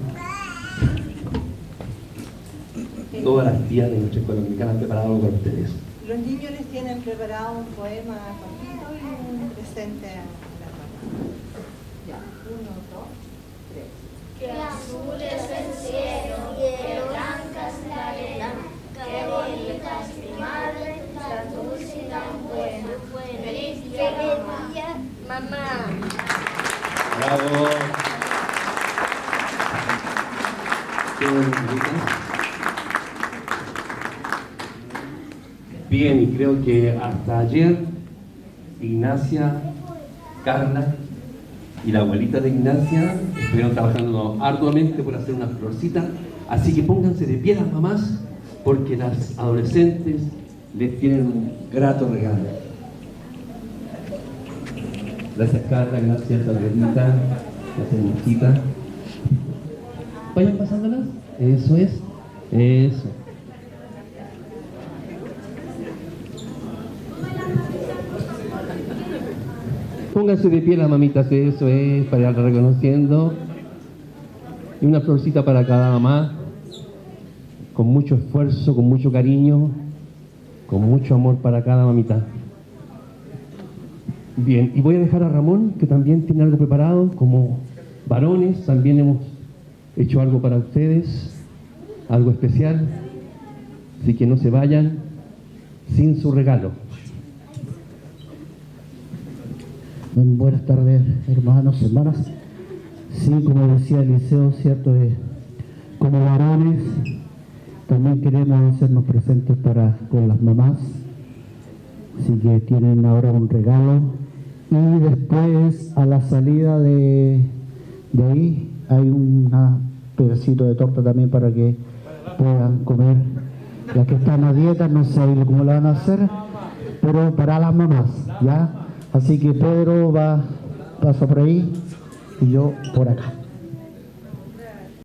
todas las tías de nuestra escuela dominical han preparado algo para ustedes. Los niños les tienen preparado un poema cortito y un presente a la mamá. Ya, 1, 2, 3. Que azul es el cielo, que blanca es la arena, que bonita es mi madre, tan dulce y tan buena. Feliz día, mamá. Bravo. Qué bonita. Bien, y creo que hasta ayer Ignacia, Carla y la abuelita de Ignacia estuvieron trabajando arduamente por hacer unas florcitas, así que pónganse de pie las mamás porque las adolescentes les tienen un grato regalo. Gracias Carla, gracias abuelita, gracias Mosquita. Vayan pasándolas, eso es, eso. Pónganse de pie las mamitas, eso es, para ir reconociendo. Y una florcita para cada mamá, con mucho esfuerzo, con mucho cariño, con mucho amor para cada mamita. Bien, y voy a dejar a Ramón, que también tiene algo preparado. Como varones, también hemos hecho algo para ustedes, algo especial. Así que no se vayan sin su regalo. Buenas tardes, hermanos, hermanas. Sí, como decía Eliseo, cierto, como varones también queremos hacernos presentes con las mamás, así que tienen ahora un regalo. Y después, a la salida de ahí, hay un pedacito de torta también para que puedan comer. Las que están a dieta, no sé cómo lo van a hacer, pero para las mamás, ¿ya? Así que Pedro pasa por ahí y yo por acá.